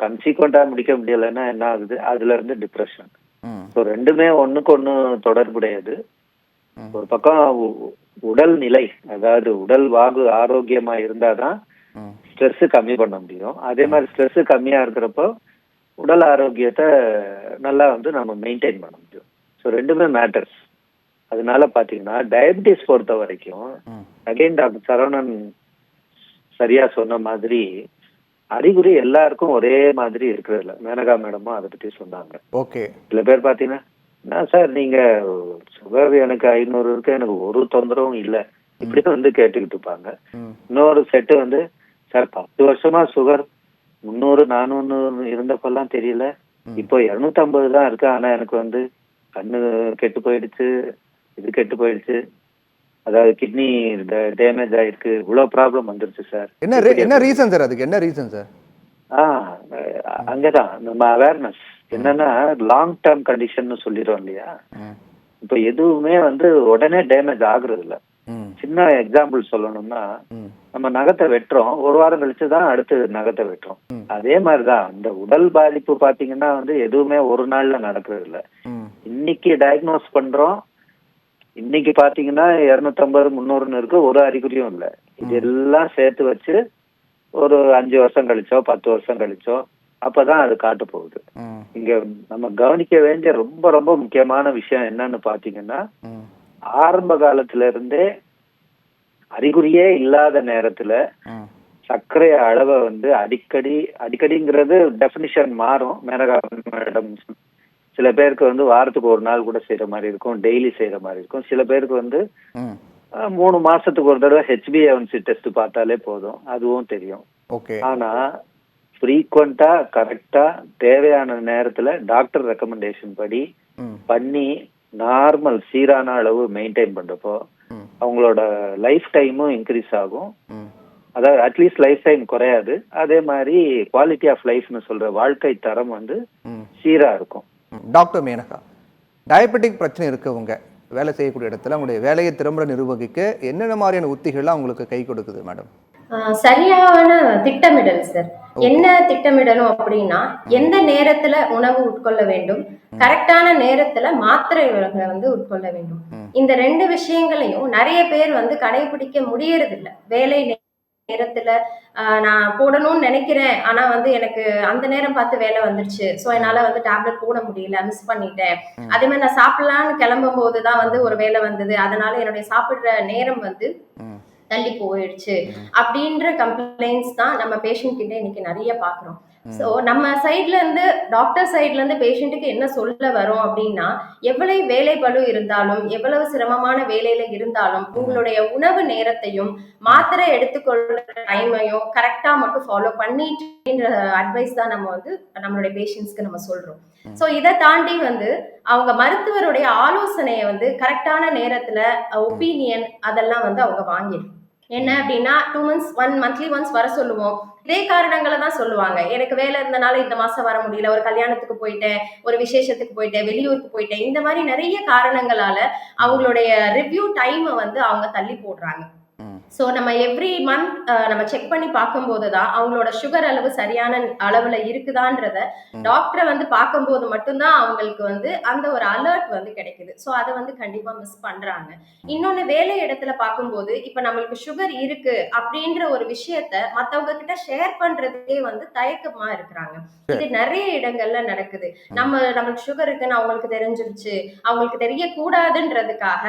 கன்சீக்வெண்ட்டாக முடிக்க முடியலைன்னா என்ன ஆகுது, அதுல இருந்து டிப்ரெஷன். ம் ஸோ ரெண்டுமே ஒன்றுக்கு ஒன்று தொடர்புடையது. ம் ஒரு பக்கம் உடல் நிலை, அதாவது உடல் வாகு ஆரோக்கியமா இருந்தாதான் ம் ஸ்ட்ரெஸ் கம்மி பண்ண முடியும். அதே மாதிரி ஸ்ட்ரெஸ் கம்மியா இருக்கிறப்போ உடல் ஆரோக்கியத்தை நல்லா வந்து நம்ம மெயின்டைன் பண்ண முடியும். ஸோ ரெண்டுமே மேட்டர்ஸ். அதனால பாத்தீங்கன்னா டயபிட்டிஸ் பொறுத்த வரைக்கும் ம் அகைன் டாக்டர் சரவணன் சரியா சொன்ன மாதிரி அறிகுறி எல்லாருக்கும் ஒரே மாதிரி இருக்கிறது இல்லை. மேனகா மேடமும் அதை பத்தி சொன்னாங்க. ஓகே. சில பேர் பாத்தீங்கன்னா, என்ன சார் நீங்க சுகர் எனக்கு 500 இருக்கு, எனக்கு ஒரு தொந்தரவும் இல்லை, இப்படி வந்து கேட்டுக்கிட்டு இருப்பாங்க. ம் இன்னொரு செட்டு வந்து, சார் 10 வருஷமா சுகர் 300 400 இருந்தப்பெல்லாம் தெரியல, இப்போ 250 தான் இருக்கு, ஆனா எனக்கு வந்து கண்ணு கெட்டு போயிடுச்சு, இது கெட்டு போயிடுச்சு, அதாவது கிட்னி டேமேஜ் ஆயிருக்கு, இவ்வளவு ப்ராப்ளம் வந்துருச்சு சார். என்ன ரீசன் சார், அதுக்கு என்ன ரீசன் சார்? அங்கதான் நம்ம அவேர்னஸ் என்னன்னா, லாங் டேர்ம் கண்டிஷன் சொல்லிடுறோம் இல்லையா. ம் இப்ப எதுவுமே வந்து உடனே டேமேஜ் ஆகுறது இல்ல. ம் சின்ன எக்ஸாம்பிள் சொல்லணும்னா, ம் நம்ம நகத்தை வெட்டுறோம், ஒரு வாரம் கழிச்சுதான் அடுத்து நகத்தை வெட்டுறோம். ம். அதே மாதிரிதான் இந்த உடல் பாதிப்பு பாத்தீங்கன்னா வந்து எதுவுமே ஒரு நாள்ல நடக்கிறது இல்ல. ம் இன்னைக்கு டயக்னோஸ் பண்றோம், இன்னைக்கு பாத்தீங்கன்னா 250 300 இருக்கு, ஒரு அறிகுறியும் இல்ல. இதெல்லாம் சேர்த்து வச்சு ஒரு 5 வருஷம் கழிச்சோ 10 வருஷம் கழிச்சோ அப்பதான் அது காட்ட போகுது. ம் இங்க நம்ம கவனிக்க வேண்டிய ரொம்ப ரொம்ப முக்கியமான விஷயம் என்னன்னு பாத்தீங்கன்னா, ம் ஆரம்ப காலத்துல இருந்தே அறிகுறியே இல்லாத நேரத்துல ம் சர்க்கரை அளவை வந்து அடிக்கடிங்கிறது டெஃபினிஷன் மாறும். மேனகா மேடம் சில பேருக்கு வந்து வாரத்துக்கு ஒரு நாள் கூட செய்யற மாதிரி இருக்கும், டெய்லி செய்யற மாதிரி இருக்கும். சில பேருக்கு வந்து ம் 3 மாசத்துக்கு ஒரு தடவை HbA1c டெஸ்ட் பார்த்தாலே போதும், அதுவும் தெரியும். ஓகே. ஆனா ஃப்ரீக்வெண்டா கரெக்டா தேவையான நேரத்துல டாக்டர் ரெக்கமெண்டேஷன் படி ம் பண்ணி நார்மல் சீரான அளவு மெயின்டைன் பண்றப்போ ம் அவங்களோட லைஃப் டைமும் இன்க்ரீஸ் ஆகும். ம் அதாவது அட்லீஸ்ட் லைஃப் டைம் குறையாது, அதே மாதிரி குவாலிட்டி ஆஃப் லைஃப்னு சொல்ற வாழ்க்கை தரம் வந்து ம் சீரா இருக்கும். டாக்டர் மேனகா, டயபெட்டிக் பிரச்சனை இருக்கவங்க வேலை செய்யக்கூடிய இடத்துல அவங்களுடைய வேலையை திறம்பட நிர்வகிக்க என்னென்ன மாதிரியான உத்திகள்லாம் அவங்களுக்கு கை கொடுக்குது மேடம்? சரியான திட்டமிடல் சார். என்ன திட்டமிடணும் அப்படின்னா, எந்த நேரத்துல உணவு உட்கொள்ள வேண்டும், கரெக்டான நேரத்துல மாத்திரைகளை வந்து உட்கொள்ள வேண்டும். இந்த 2 விஷயங்களையும் நிறைய பேர் வந்து கடைபிடிக்க முடியறது இல்ல. வேலை நேரத்துல நான் போடணும்னு நினைக்கிறேன், ஆனா வந்து எனக்கு அந்த நேரம் பார்த்து வேலை வந்துருச்சு, ஸோ என்னால வந்து டேப்லெட் போட முடியல, மிஸ் பண்ணிட்டேன். அதே மாதிரி நான் சாப்பிடலான்னு கிளம்பும் போதுதான் வந்து ஒரு வேலை வந்தது, அதனால என்னுடைய சாப்பிடுற நேரம் வந்து தள்ளி போயிடுச்சு அப்படின்ற கம்ப்ளைண்ட்ஸ் தான் நம்ம பேஷண்ட் கிட்ட இன்னைக்கு நிறைய பாக்குறோம். ஸோ நம்ம சைட்ல இருந்து டாக்டர் சைட்ல இருந்து பேஷண்ட்டுக்கு என்ன சொல்ல வரோம் அப்படின்னா, எவ்வளவு வேலை பளு இருந்தாலும், எவ்வளவு சிரமமான வேலையில இருந்தாலும் உங்களுடைய உணவு நேரத்தையும் மாத்திரை எடுத்துக்கொள்ற டைமையும் கரெக்டா மட்டும் ஃபாலோ பண்ணிட்டு அட்வைஸ் தான் நம்ம வந்து நம்மளுடைய பேஷண்ட்ஸ்க்கு நம்ம சொல்றோம். ஸோ இதை தாண்டி வந்து அவங்க மருத்துவருடைய ஆலோசனையை வந்து கரெக்டான நேரத்துல ஒப்பீனியன் அதெல்லாம் வந்து அவங்க வாங்கிடும். என்ன அப்படின்னா 2 months மந்த்லி ஒன்ஸ் வர சொல்லுவோம். இதே காரணங்களை தான் சொல்லுவாங்க. எனக்கு வேலை இருந்தனால இந்த மாசம் வர முடியல, ஒரு கல்யாணத்துக்கு போயிட்டேன், ஒரு விசேஷத்துக்கு போயிட்டேன், வெளியூருக்கு போயிட்டேன், இந்த மாதிரி நிறைய காரணங்களால அவங்களுடைய ரிவ்யூ டைமை வந்து அவங்க தள்ளி போடுறாங்க. ஸோ நம்ம எவ்ரி மந்த் நம்ம செக் பண்ணி பார்க்கும்போது தான் அவங்களோட சுகர் அளவு சரியான அளவில் இருக்குதான்றத டாக்டரை வந்து பார்க்கும்போது மட்டும்தான் அவங்களுக்கு வந்து அந்த ஒரு அலர்ட் வந்து கிடைக்குது. ஸோ அதை வந்து கண்டிப்பாக மிஸ் பண்ணுறாங்க. இன்னொன்று, வேலை இடத்துல பார்க்கும்போது இப்போ நம்மளுக்கு சுகர் இருக்கு அப்படின்ற ஒரு விஷயத்த மற்றவங்க கிட்ட ஷேர் பண்ணுறதுக்கே வந்து தயக்கமாக இருக்கிறாங்க. இது நிறைய இடங்கள்ல நடக்குது. நம்மளுக்கு சுகர் இருக்குன்னு அவங்களுக்கு தெரிஞ்சிருச்சு, அவங்களுக்கு தெரியக்கூடாதுன்றதுக்காக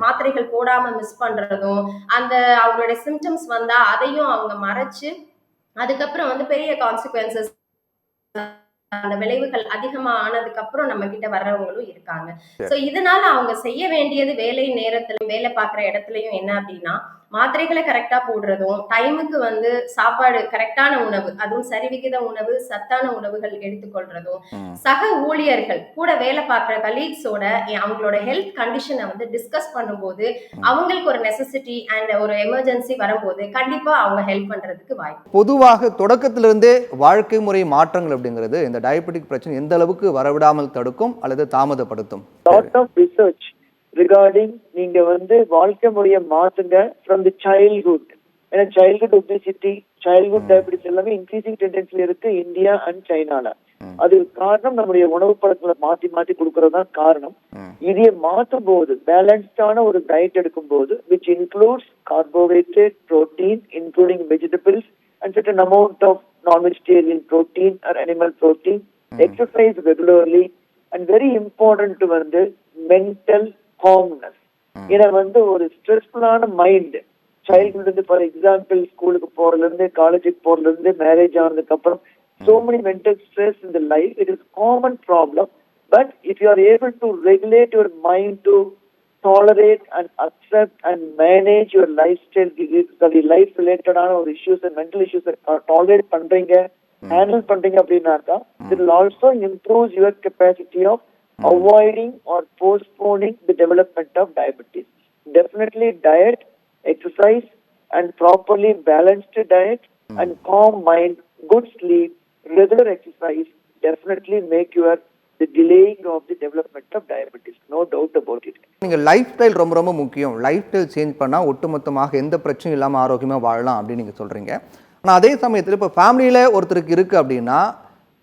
மாத்திரைகள் போடாம மிஸ் பண்றதும், அந்த அவங்களுடைய சிம்டம்ஸ் வந்தா அதையும் அவங்க மறைச்சு அதுக்கப்புறம் வந்து பெரிய கான்சிக்வன்சஸ், அந்த விளைவுகள் அதிகமா ஆனதுக்கு அப்புறம் நம்ம கிட்ட வர்றவங்களும் இருக்காங்க. சோ இதனால அவங்க செய்ய வேண்டியது வேலை நேரத்திலும் வேலை பார்க்குற இடத்துலயும் என்ன அப்படின்னா, மாத்திரைகளை கரெக்டா போடுறதும், டைமுக்கு வந்து சாப்பாடு கரெக்டான உணவு, அதுவும் சரிவிகித உணவு, சத்தான உணவுகள் எடுத்துக்கொள்றதும், சக ஊழியர்கள் கூட வேலை பார்க்குற கலீக்ஸோட அவங்களோட ஹெல்த் கண்டிஷனை வந்து டிஸ்கஸ் பண்ணும்போது அவங்களுக்கு ஒரு நெசசிட்டி அண்ட் ஒரு எமர்ஜென்சி வரும்போது கண்டிப்பா அவங்க ஹெல்ப் பண்றதுக்கு வாய்ப்பு. பொதுவாக தொடக்கத்திலிருந்தே வாழ்க்கை முறை மாற்றங்கள் அப்படிங்கிறது இந்த டயபெட்டிக் பிரச்சனை எந்த அளவுக்கு வரவிடாமல் தடுக்கும் அல்லது தாமதப்படுத்தும்? லாட் ஆஃப் ரிசர்ச் ரிகார்டிங் நீங்க வந்து வாழ்க்கை முறையை மாத்துங்க ஃப்ரம் தி சைல்ட்ஹுட். ஏன்னா சைல்ட்ஹுட் ஒபிசிட்டி, சைல்ட்ஹுட் டயபெட்டிஸ் எல்லாமே இன்க்ரீசிங் டெண்டன்சில இருக்கு இந்தியா அண்ட் சைனால. அது காரணம் நம்முடைய உணவு பழக்கங்களை மாத்தி மாத்தி கொடுக்கறது தான் காரணம். இதைய மாற்றும் போது பேலன்ஸ்டான ஒரு டயட் எடுக்கும் போது which includes carbohydrate, protein including vegetables and certain amount of non-vegetarian protein or animal protein, exercise regularly, and very important வந்து mental calmness. ஏன்னா வந்து ஒரு ஸ்ட்ரெஸ்ஃபுல்லான மைண்ட் சைல்ட்ஹுட் இருந்து, ஃபார் எக்ஸாம்பிள் ஸ்கூலுக்கு போறதுல இருந்து, காலேஜுக்கு போறதுல இருந்து, மேரேஜ் ஆனதுக்கு அப்புறம் so many mental stress in the life. It is common problem, but if you are able to regulate your mind to tolerate and accept and manage your lifestyle, the life related ஆன ஒரு issues and mental issues tolerate பண்றீங்க, handle பண்றீங்க அப்படின்னாக்கா it will also improve your capacity of avoiding or postponing the development of diabetes. Definitely diet, exercise and properly balanced diet and calm mind, good sleep, regular exercise definitely make your the delaying of the development of diabetes, no doubt about it. நீங்கள் life style ரொம்ப ரொம்ப முக்கியம், life style change பண்ணால் ஒட்டுமொத்தமாக எந்த பிரச்சனையும் இல்லாமல் ஆரோக்கியமாக வாழலாம் அப்படின்னு நீங்கள் சொல்கிறீங்க. ஆனால் அதே சமயத்தில் இப்போ ஃபேமிலியில் ஒருத்தருக்கு இருக்குது அப்படின்னா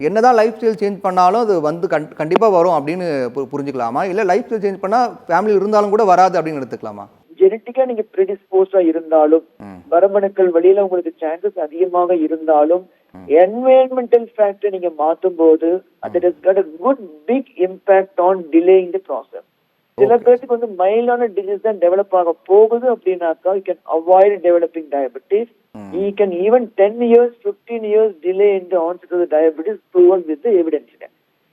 என்னதான் லைஃப் ஸ்டைல் சேஞ்ச் பண்ணாலும் அது வந்து கண்டிப்பாக வரும் அப்படின்னு புரிஞ்சுக்கலாமா? இல்லை லைஃப் ஸ்டைல் சேஞ்ச் பண்ணால் ஃபேமிலி இருந்தாலும் கூட வராது அப்படின்னு எடுத்துக்கலாமா? ஜெனட்டிக்கா நீங்க ப்ரெடிஸ்போஸா இருந்தாலும், மரபணுக்கள் வழியில உங்களுக்கு சான்சஸ் அதிகமாக இருந்தாலும், என்வைரன்மெண்டல் ஃபேக்டர் நீங்க மாற்றும் போது that has got a good big impact on delaying the process. சில பேருக்கு வந்து மைல்டான டிசீஸ் தான் டெவலப் ஆக போகுது அப்படின்னாக்கா you can avoid developing diabetes. You can even 10 years, 15 years delay in the onset of the diabetes proven with the evidence.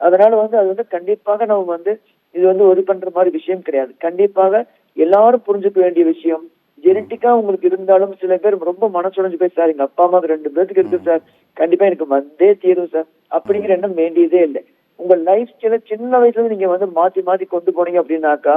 அதனால வந்து அது வந்து கண்டிப்பாக நம்ம வந்து இது வந்து ஒரு பண்ற மாதிரி விஷயம் கிடையாது. கண்டிப்பாக எல்லாரும் புரிஞ்சுக்க வேண்டிய விஷயம். ஜெனட்டிக்கா உங்களுக்கு இருந்தாலும் சில பேர் ரொம்ப மனசுடைஞ்சு போய், சார் எங்க அப்பா அம்மாவுக்கு 2 பேருக்கு இருக்கு சார், கண்டிப்பா எனக்கு வந்தே தீரும் சார் அப்படிங்கிற எண்ணம் வேண்டியதே இல்லை. உங்க லைஃப் ஸ்டைல சின்ன வயசுல நீங்க வந்து மாத்தி மாத்தி கொண்டு போனீங்க அப்படின்னாக்கா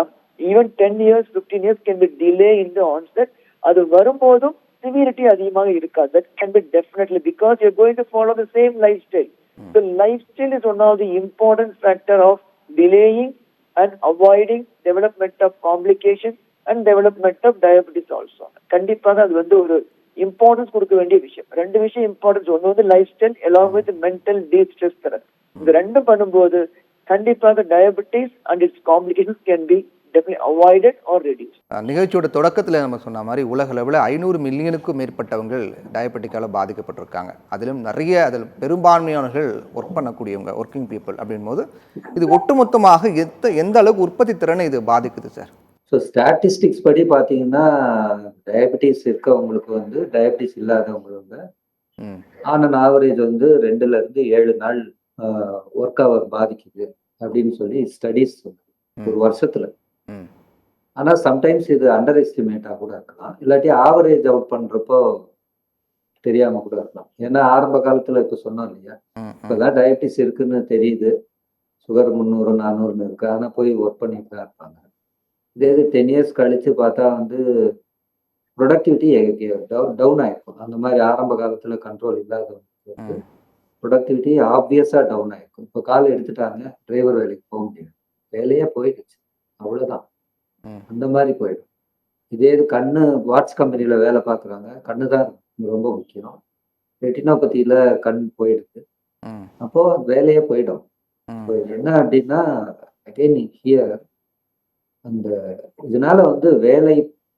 even 10 years, 15 years can be delay in the onset. அது வரும்போதும் சிவியரிட்டி அதிகமாக இருக்காது. That can be definitely because you're going to follow the same lifestyle. So lifestyle is one of the important factor of delaying and avoiding development of complications and development of diabetes also. கண்டிப்பாக அது வந்து ஒரு importance கொடுக்க வேண்டிய விஷயம். 2 விஷயம் importance. ஒன்று வந்து life style along with mental deep stress therapy. இந்த 2 பண்ணும்போது கண்டிப்பாக diabetes and it's complications can be definitely avoided or reduced. நிகழ்ச்சியோட தொடக்கத்தில் நம்ம சொன்ன மாதிரி உலக அளவில் 500 மில்லியனுக்கும் மேற்பட்டவங்கள் டயபெட்டிக்கால் பாதிக்கப்பட்டிருக்காங்க. அதிலும் அதில் பெரும்பான்மையானவர்கள் ஒர்க் பண்ணக்கூடியவங்க, ஒர்க்கிங் பீப்புள் அப்படின் போது இது ஒட்டுமொத்தமாக எந்த அளவுக்கு உற்பத்தி திறனை இது பாதிக்குது சார்? ஸோ ஸ்டாட்டிஸ்டிக்ஸ் படி பார்த்தீங்கன்னா டயபெட்டிஸ் இருக்கவங்களுக்கு வந்து டயபெட்டிஸ் இல்லாதவங்களுக்கு ஆன் அன் ஆவரேஜ் வந்து 2லேருந்து 7 நாள் ஒர்க் ஹவர் பாதிக்குது அப்படின்னு சொல்லி ஸ்டடீஸ் ஒரு வருஷத்துல. ஆனா சம்டைம்ஸ் இது அண்டர் எஸ்டிமேட்டா கூட இருக்கலாம், இல்லாட்டி ஆவரேஜ் அவுட் பண்றப்போ தெரியாம கூட இருக்கலாம். ஏன்னா ஆரம்ப காலத்துல இப்ப சொன்னோம் இல்லையா, இப்பதான் டயபெட்டிஸ் இருக்குன்னு தெரியுது, சுகர் 300 400 இருக்கு, ஆனா போய் ஒர்க் பண்ணிட்டு தான் இருப்பாங்க. இதே இது 10 years கழிச்சு பார்த்தா வந்து ப்ரொடக்டிவிட்டி டவுன் ஆயிருக்கும். அந்த மாதிரி ஆரம்ப காலத்துல கண்ட்ரோல் இல்லாதவங்களுக்கு ப்ரொடக்டிவிட்டி ஆப்வியஸா டவுன் ஆயிருக்கும். இப்போ கால் எடுத்துட்டாங்க, டிரைவர் வேலைக்கு போக முடியாது, வேலையே போயிடுச்சு, அவ்வளவுதான். அந்த மாதிரி போயிடும். இதே இது கண்ணு வாட்ச் கம்பெனியில் வேலை பார்க்குறாங்க, கண்ணு தான் ரொம்ப முக்கியம். ரெட்டினோபதியில் கண் போயிடுது, ம் அப்போ வேலையே போயிடும். ம் இப்போ என்ன அப்படின்னா அகைன் ஹியர் அந்த இதனால வந்து வேலை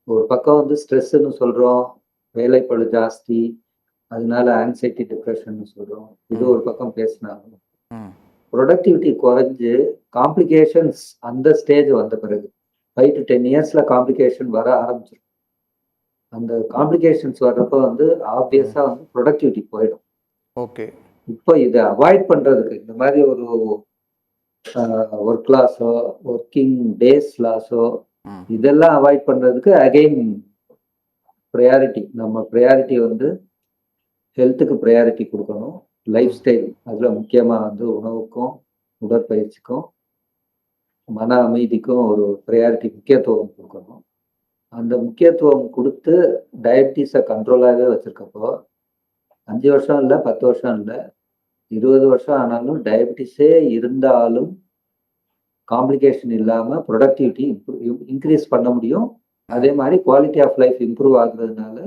ஒரு பக்கம் வந்து ஸ்ட்ரெஸ்ன்னு சொல்கிறோம், வேலைப்பளு ஜாஸ்தி, அதனால ஆங்ஸைட்டி டிப்ரெஷன் சொல்கிறோம். இது ஒரு பக்கம் பேசினாலும் ம் ப்ரொடக்டிவிட்டி குறைஞ்சு காம்ப்ளிகேஷன்ஸ் அந்த ஸ்டேஜ் வந்த பிறகு 5 to 10 இயர்ஸ்ல காம்ப்ளிகேஷன் வர ஆரம்பிச்சிடும். அந்த காம்ப்ளிகேஷன்ஸ் வர்றப்போ வந்து ஆப்வியஸா வந்து ப்ரொடக்டிவிட்டி போயிடும். ஓகே. இப்போ இதை அவாய்ட் பண்றதுக்கு இந்த மாதிரி ஒரு ஒர்க் லாஸோ ஒர்க்கிங் டேஸ் லாஸோ ம் இதெல்லாம் அவாய்ட் பண்றதுக்கு அகைன் ப்ரையாரிட்டி நம்ம ப்ரையாரிட்டி வந்து ஹெல்த்துக்கு ப்ரையாரிட்டி கொடுக்கணும். லைஃப் ஸ்டைல் அதில் முக்கியமாக வந்து உணவுக்கும் உடற்பயிற்சிக்கும் மன அமைதிக்கும் ஒரு ப்ரையாரிட்டி முக்கியத்துவம் கொடுக்கணும். அந்த முக்கியத்துவம் கொடுத்து டயபிட்டிஸை கண்ட்ரோலாகவே வச்சுருக்கப்போ 5 வருஷம் இல்லை 10 வருஷம் இல்லை 20 வருஷம் ஆனாலும் டயபிட்டிஸே இருந்தாலும் காம்ப்ளிகேஷன் இல்லாமல் ப்ரொடக்டிவிட்டி இன்க்ரீஸ் பண்ண முடியும். அதே மாதிரி குவாலிட்டி ஆஃப் லைஃப் இம்ப்ரூவ் ஆகுறதுனால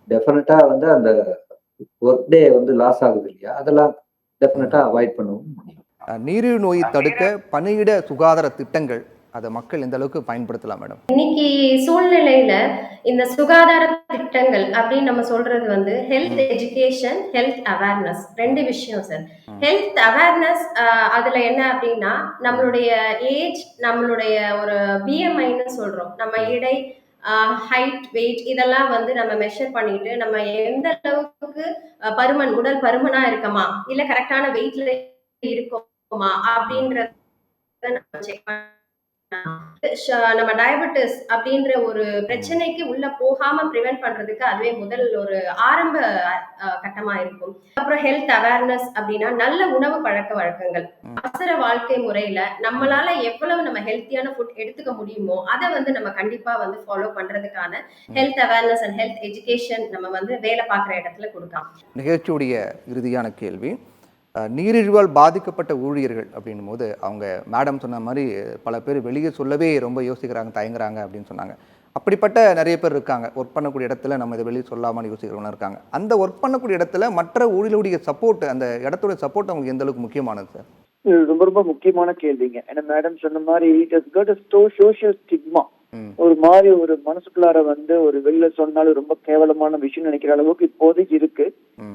டெஃபினட்டாக வந்து அந்த ஒர்க் டே வந்து லாஸ் ஆகுது இல்லையா, அதெல்லாம் டெஃபினட்டாக அவாய்ட் பண்ணவும் முடியும். நீரிழிவு நோயை தடுக்க பணியிட சுகாதார திட்டங்கள் அதை மக்கள் எந்த அளவுக்கு பயன்படுத்தலாம் மேடம்? இன்னைக்கு சூழ்நிலையில இந்த சுகாதார திட்டங்கள் அப்படின்னு நம்ம சொல்றது வந்து ஹெல்த் எஜுகேஷன், ஹெல்த் அவேர்னஸ் 2 விஷயம் சார். ஹெல்த் அவேர்னஸ் அதுல என்ன அப்படின்னா நம்மளுடைய ஏஜ், நம்மளுடைய ஒரு பிஎம்ஐன்னு சொல்றோம், நம்ம இடை, ஹைட், வெயிட் இதெல்லாம் வந்து நம்ம மெஷர் பண்ணிட்டு நம்ம எந்த அளவுக்கு பருமன், உடல் பருமனா இருக்கமா இல்ல கரெக்டான வெயிட்ல இருக்கோமா அப்படின்றத நம்ம செக் நம்ம டயபெட்டிஸ் அப்படின்ற ஒரு பிரச்சனைக்கு உள்ள போகாம பிரிவென்ட் பண்றதுக்கு அதுவே முதல் ஒரு ஆரம்ப கட்டமா இருக்கும். அப்புறம் ஹெல்த் அவேர்னஸ் அப்படின்னா நல்ல உணவு பழக்க வழக்கங்கள், அவசர வாழ்க்கை முறையில நம்மளால எவ்வளவு நம்ம ஹெல்த்தியான ஃபுட் எடுத்துக்க முடியுமோ அதை வந்து நம்ம கண்டிப்பா வந்து ஃபாலோ பண்றதுக்கான health awareness and health education நம்ம வந்து வேலை பார்க்குற இடத்துல கொடுக்கலாம். நிகழ்ச்சியுடைய இறுதியான கேள்வி, நீரிழிவால் பாதிக்கப்பட்ட ஊழியர்கள் அப்படின்னும் போது அவங்க மேடம் சொன்ன மாதிரி பல பேர் வெளியே சொல்லவே ரொம்ப யோசிக்கிறாங்க, தயங்குறாங்க அப்படின்னு சொன்னாங்க. அப்படிப்பட்ட நிறைய பேர் இருக்காங்க. ஒர்க் பண்ணக்கூடிய இடத்துல நம்ம இதை வெளியே சொல்லாமல் யோசிக்கிறவங்க இருக்காங்க. அந்த ஒர்க் பண்ணக்கூடிய இடத்துல மற்ற ஊழியர்களுடைய சப்போர்ட், அந்த இடத்தோட சப்போர்ட் அவங்களுக்கு எந்த அளவுக்கு முக்கியமானது சார்? இது ரொம்ப ரொம்ப முக்கியமான கேள்விங்க. ஏன்னா மேடம் சொன்ன மாதிரி it has got a social stigma. ஒரு மாதிரி ஒரு மனசுக்குள்ளார வந்து ஒரு வெளில சொன்னாலும் ரொம்ப கேவலமான விஷயம் நினைக்கிற அளவுக்கு இப்போதைக்கு இருக்கு.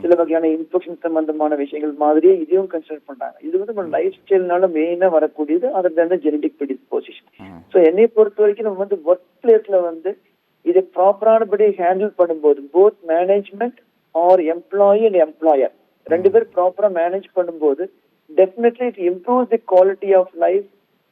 சில வகையான இன்ஃபெக்ஷன் சம்பந்தமான விஷயங்கள் மாதிரியே இதையும் கன்சிடர் பண்றாங்க. இது வந்து நம்ம லைஃப் ஸ்டைல்னால மெயினா வரக்கூடியது, அதர் தேன் ஜெனடிக் ப்ரெடிஸ்போசிஷன். ஸோ என்னை பொறுத்த வரைக்கும் நம்ம வந்து ஒர்க் பிளேஸ்ல வந்து இதை ப்ராப்பரானபடி ஹேண்டில் பண்ணும்போது both management R employee and employer 2 பேர் ப்ராப்பரா மேனேஜ் பண்ணும்போது definitely it improves the quality of life,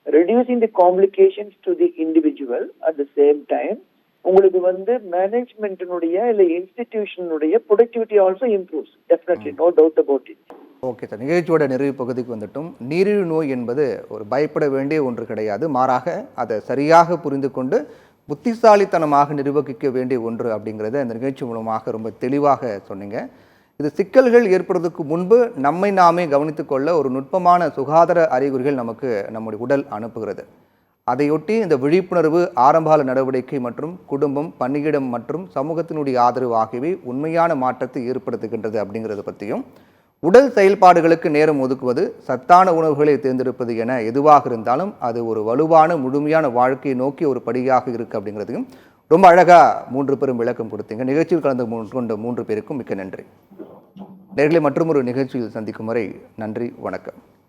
reducing the complications to the individual. At the same time உங்களுக்கு வந்து மேனேஜ்மெண்ட்டினுடைய இல்லை இன்ஸ்டிடியூஷனுடைய productivity also improves. Definitely, no doubt about it. Okay sir, நிகழ்ச்சியோட நிறைவு பகுதிக்கு வந்துட்டும். நீரிழிவு நோய் என்பது ஒரு பயப்பட வேண்டிய ஒன்று கிடையாது, மாறாக அதை சரியாக புரிந்து கொண்டு புத்திசாலித்தனமாக நிர்வகிக்க வேண்டிய ஒன்று அப்படிங்கிறத இந்த நிகழ்ச்சி மூலமாக ரொம்ப தெளிவாக சொன்னீங்க. இது சிக்கல்கள் ஏற்படுவதற்கு முன்பு நம்மை நாமே கவனித்துக் கொள்ள ஒரு நுட்பமான சுகாதார அறிகுறிகள் நமக்கு நம்முடைய உடல் அனுப்புகிறது. அதையொட்டி இந்த விழிப்புணர்வு, ஆரம்பகால நடவடிக்கை மற்றும் குடும்பம், பணியிடம் மற்றும் சமூகத்தினுடைய ஆதரவு ஆகியவை உண்மையான மாற்றத்தை ஏற்படுத்துகின்றது அப்படிங்கிறத பற்றியும், உடல் செயல்பாடுகளுக்கு நேரம் ஒதுக்குவது, சத்தான உணவுகளை தேர்ந்தெடுப்பது என எதுவாக இருந்தாலும் அது ஒரு வலுவான முழுமையான வாழ்க்கையை நோக்கி ஒரு படியாக இருக்குது அப்படிங்கிறதையும் ரொம்ப அழகாக 3 பேரும் விளக்கம் கொடுத்தீங்க. நிகழ்ச்சியில் கலந்து கொண்ட 3 பேருக்கும் மிக்க நன்றி. நேர்களை மற்றும் ஒரு நிகழ்ச்சியில் சந்திக்கும் வரை நன்றி, வணக்கம்.